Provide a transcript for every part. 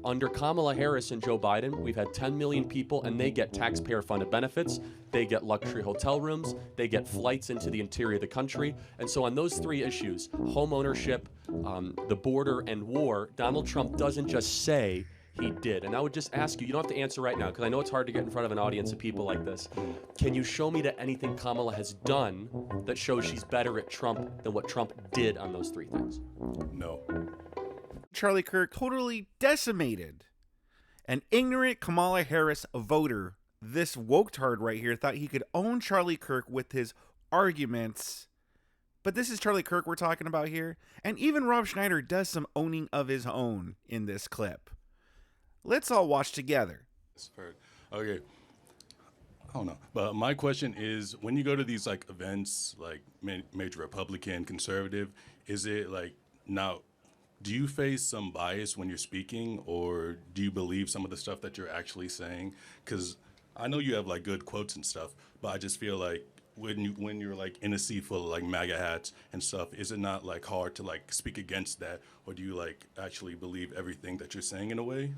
Under Kamala Harris and Joe Biden, we've had 10 million people, and they get taxpayer-funded benefits. They get luxury hotel rooms. They get flights into the interior of the country. And so on those three issues, home ownership, the border, and war, Donald Trump doesn't just say he did. And I would just ask you, you don't have to answer right now, because I know it's hard to get in front of an audience of people like this. Can you show me that anything Kamala has done that shows she's better at Trump than what Trump did on those three things? No. Charlie Kirk totally decimated an ignorant Kamala Harris voter. This Woketard right here thought he could own Charlie Kirk with his arguments. But this is Charlie Kirk we're talking about here. And even Rob Schneider does some owning of his own in this clip. Let's all watch together. Okay. I don't know. But my question is, when you go to these like events, like major Republican, conservative, is it like now, do you face some bias when you're speaking, or do you believe some of the stuff that you're actually saying? Because I know you have like good quotes and stuff, but I just feel like when you're like in a sea full of like MAGA hats and stuff, is it not like hard to like speak against that, or do you like actually believe everything that you're saying in a way?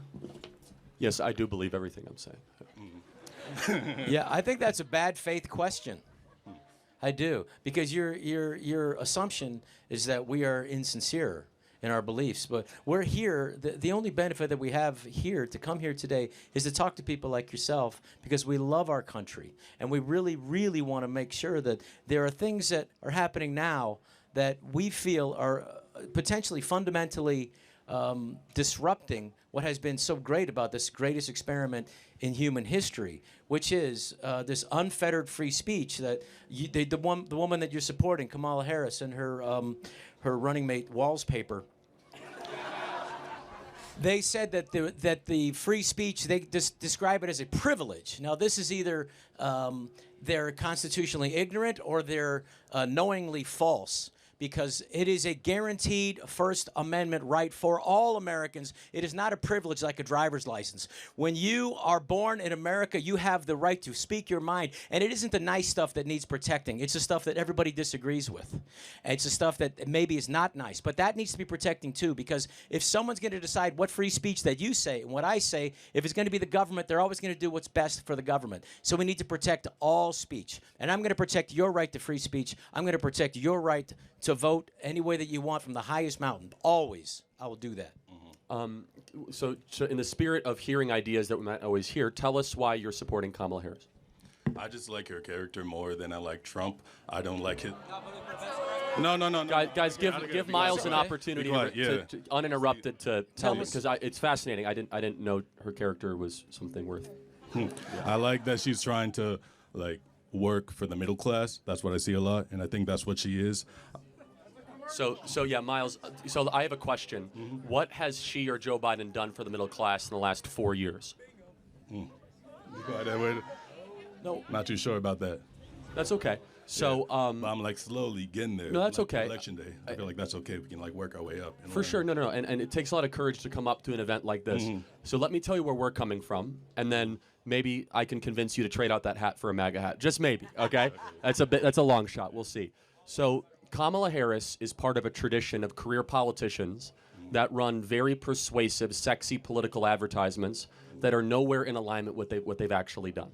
Yes, I do believe everything I'm saying. Yeah, I think that's a bad faith question. I do, because your assumption is that we are insincere in our beliefs. But we're here, the only benefit that we have here to come here today is to talk to people like yourself, because we love our country. And we really, really want to make sure that there are things that are happening now that we feel are potentially fundamentally disrupting what has been so great about this greatest experiment in human history, which is this unfettered free speech that the woman that you're supporting, Kamala Harris, and her running mate Walls paper. They said that the free speech, they describe it as a privilege. Now, this is either they're constitutionally ignorant or they're knowingly false, because it is a guaranteed First Amendment right for all Americans. It is not a privilege like a driver's license. When you are born in America, you have the right to speak your mind, and it isn't the nice stuff that needs protecting. It's the stuff that everybody disagrees with. It's the stuff that maybe is not nice, but that needs to be protecting too, because if someone's going to decide what free speech that you say and what I say, if it's going to be the government, they're always going to do what's best for the government. So we need to protect all speech, and I'm going to protect your right to free speech. I'm going to protect your right to vote any way that you want from the highest mountain. Always. I will do that. So in the spirit of hearing ideas that we might always hear, tell us why you're supporting Kamala Harris. I just like her character more than I like Trump. I don't like it. No. Guys, give Miles an opportunity to uninterrupted to tell me, because it's fascinating. I didn't know her character was something worth. I like that she's trying to like work for the middle class. That's what I see a lot, and I think that's what she is. So yeah, Miles. So I have a question. Mm-hmm. What has she or Joe Biden done for the middle class in the last 4 years? No, not too sure about that. That's okay. So but I'm like slowly getting there. No, that's like, okay. Election day, I feel like that's okay. We can like work our way up. For sure, no, and it takes a lot of courage to come up to an event like this. Mm-hmm. So let me tell you where we're coming from, and then maybe I can convince you to trade out that hat for a MAGA hat. Just maybe, okay? That's a long shot. We'll see. So Kamala Harris is part of a tradition of career politicians that run very persuasive, sexy political advertisements that are nowhere in alignment with what they've actually done.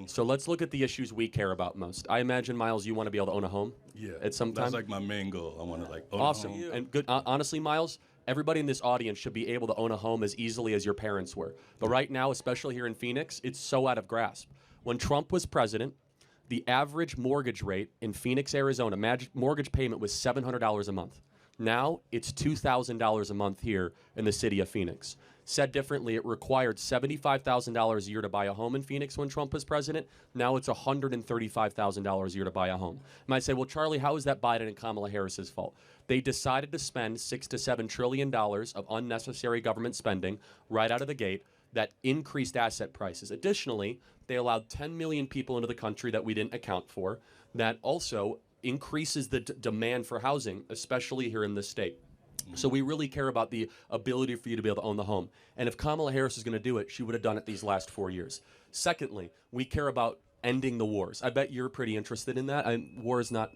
So let's look at the issues we care about most. I imagine, Miles, you want to be able to own a home. Yeah, at some time. That's like my main goal. I want to like own awesome a home. and good. Honestly, Miles, everybody in this audience should be able to own a home as easily as your parents were. But right now, especially here in Phoenix, it's so out of grasp. When Trump was president, the average mortgage rate in Phoenix, Arizona, mortgage payment was $700 a month. Now it's $2,000 a month here in the city of Phoenix. Said differently, it required $75,000 a year to buy a home in Phoenix when Trump was president. Now it's $135,000 a year to buy a home. You might say, well, Charlie, how is that Biden and Kamala Harris's fault? They decided to spend $6 to $7 trillion of unnecessary government spending right out of the gate that increased asset prices. Additionally, they allowed 10 million people into the country that we didn't account for. That also increases the demand for housing, especially here in this state. So we really care about the ability for you to be able to own the home. And if Kamala Harris is going to do it, she would have done it these last 4 years. Secondly, we care about ending the wars. I bet you're pretty interested in that. War is not,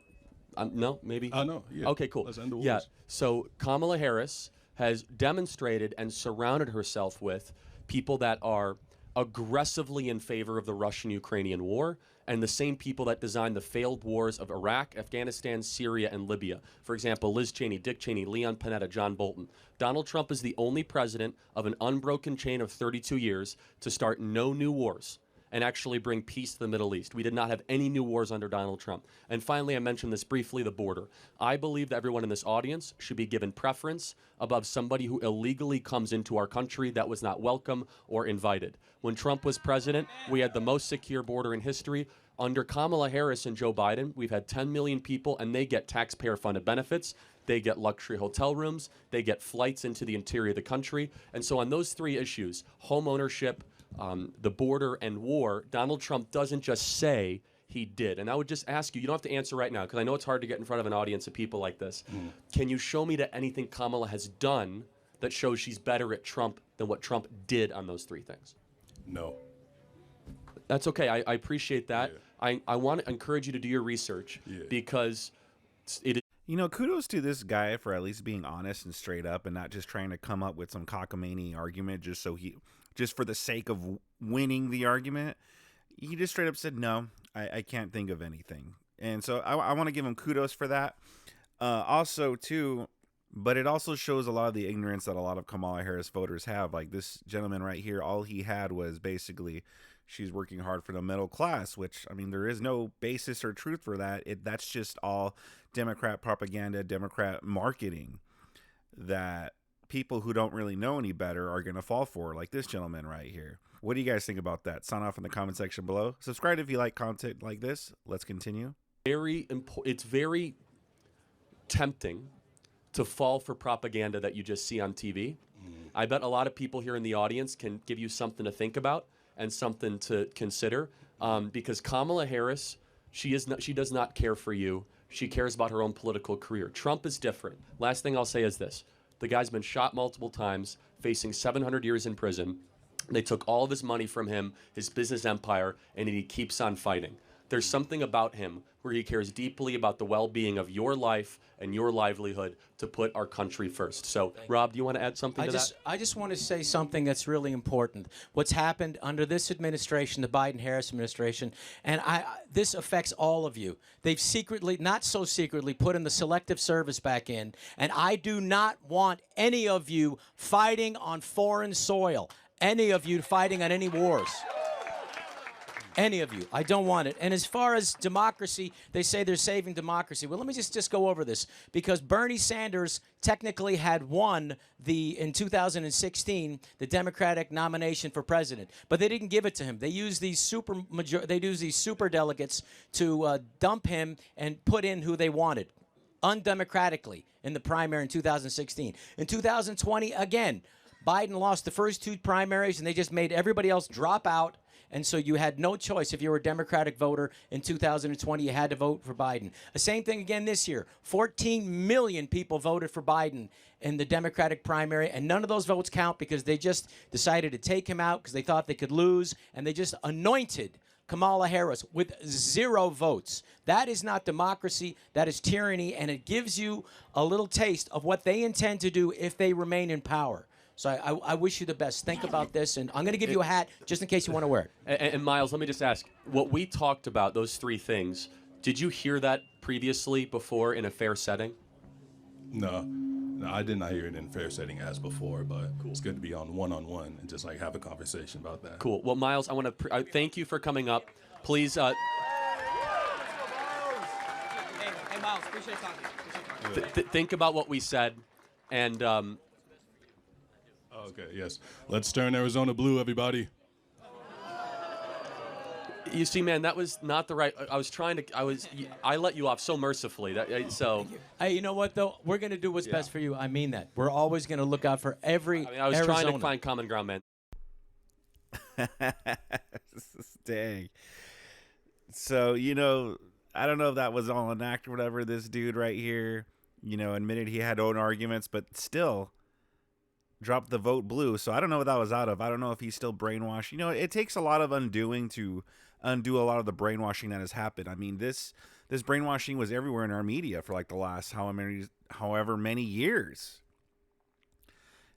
no, maybe? No, yeah. Okay, cool. Let's end the wars. Yeah, so Kamala Harris has demonstrated and surrounded herself with people that are aggressively in favor of the Russian-Ukrainian war, and the same people that designed the failed wars of Iraq, Afghanistan, Syria, and Libya. For example, Liz Cheney, Dick Cheney, Leon Panetta, John Bolton. Donald Trump is the only president of an unbroken chain of 32 years to start no new wars and actually bring peace to the Middle East. We did not have any new wars under Donald Trump. And finally, I mentioned this briefly, the border. I believe that everyone in this audience should be given preference above somebody who illegally comes into our country that was not welcome or invited. When Trump was president, we had the most secure border in history. Under Kamala Harris and Joe Biden, we've had 10 million people, and they get taxpayer-funded benefits. They get luxury hotel rooms. They get flights into the interior of the country. And so on those three issues, home ownership, the border, and war, Donald Trump doesn't just say, he did. And I would just ask you, you don't have to answer right now, because I know it's hard to get in front of an audience of people like this. Can you show me that anything Kamala has done that shows she's better at Trump than what Trump did on those three things? No. That's okay. I appreciate that. Yeah. I want to encourage you to do your research because it is. You know, kudos to this guy for at least being honest and straight up and not just trying to come up with some cockamamie argument just for the sake of winning the argument. He just straight up said, no, I can't think of anything. And so I want to give him kudos for that. Also, too, but it also shows a lot of the ignorance that a lot of Kamala Harris voters have. Like this gentleman right here, all he had was basically she's working hard for the middle class, which, I mean, there is no basis or truth for that. That's just all Democrat propaganda, Democrat marketing that people who don't really know any better are going to fall for, like this gentleman right here. What do you guys think about that? Sign off in the comment section below. Subscribe if you like content like this. Let's continue. It's very tempting to fall for propaganda that you just see on TV. I bet a lot of people here in the audience can give you something to think about and something to consider, because Kamala Harris, she does not care for you. She cares about her own political career. Trump is different. Last thing I'll say is this. The guy's been shot multiple times, facing 700 years in prison. They took all of his money from him, his business empire, and he keeps on fighting. There's something about him where he cares deeply about the well-being of your life and your livelihood to put our country first. So, Rob, do you want to add something to that? I just want to say something that's really important. What's happened under this administration, the Biden-Harris administration, and this affects all of you. They've secretly, not so secretly, put in the selective service back in, and I do not want any of you fighting on foreign soil, any of you fighting on any wars. Any of you. I don't want it. And as far as democracy, they say they're saving democracy. Well, let me just go over this, because Bernie Sanders technically had won in 2016 the Democratic nomination for president, but they didn't give it to him. They used these super delegates to dump him and put in who they wanted undemocratically in the primary in 2016. In 2020, again, Biden lost the first two primaries, and they just made everybody else drop out. And so you had no choice. If you were a Democratic voter in 2020, you had to vote for Biden. The same thing again this year. 14 million people voted for Biden in the Democratic primary, and none of those votes count because they just decided to take him out because they thought they could lose, and they just anointed Kamala Harris with 0 votes. That is not democracy. That is tyranny, and it gives you a little taste of what they intend to do if they remain in power. So I wish you the best. Think about this, and I'm going to give you a hat just in case you want to wear it. And Miles, let me just ask, what we talked about, those three things, did you hear that previously before in a fair setting? No, I did not hear it in fair setting as before, but it's good to be on one-on-one and just like have a conversation about that. Cool. Well, Miles, I want to thank you for coming up. Please. Hey, Miles, appreciate talking. Think about what we said, and. Okay, yes. Let's turn Arizona blue, everybody. You see, man, that was not the right. I let you off so mercifully. So. Hey, you know what though? We're gonna do what's best for you. I mean that. We're always gonna look out for every. I was Arizona. trying to find common ground, man. Dang. So, you know, I don't know if that was all an act or whatever. This dude right here, you know, admitted he had own arguments, but still dropped the vote blue. So I don't know what that was out of. I don't know if he's still brainwashed. You know, it takes a lot of undoing to undo a lot of the brainwashing that has happened. I mean, this brainwashing was everywhere in our media for like the last however many years.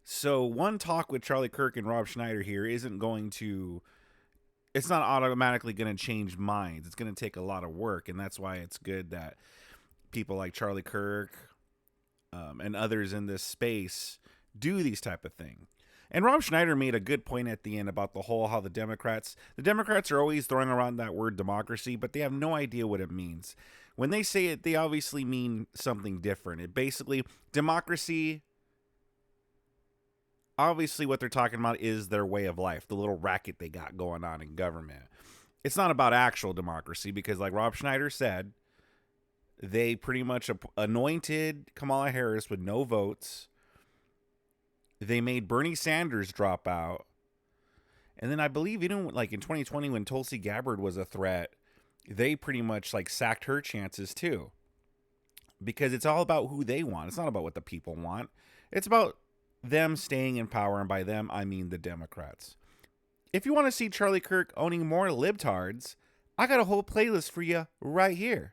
So one talk with Charlie Kirk and Rob Schneider here isn't going to, it's not automatically going to change minds. It's going to take a lot of work. And that's why it's good that people like Charlie Kirk and others in this space do these type of thing. And Rob Schneider made a good point at the end about the whole, how the Democrats are always throwing around that word democracy, but they have no idea what it means. When they say it, they obviously mean something different. It basically, democracy, obviously what they're talking about is their way of life, the little racket they got going on in government. It's not about actual democracy because, like Rob Schneider said, they pretty much anointed Kamala Harris with no votes. They made Bernie Sanders drop out. And then I believe, like in 2020 when Tulsi Gabbard was a threat, they pretty much like sacked her chances too. Because it's all about who they want. It's not about what the people want. It's about them staying in power, and by them, I mean the Democrats. If you want to see Charlie Kirk owning more libtards, I got a whole playlist for you right here.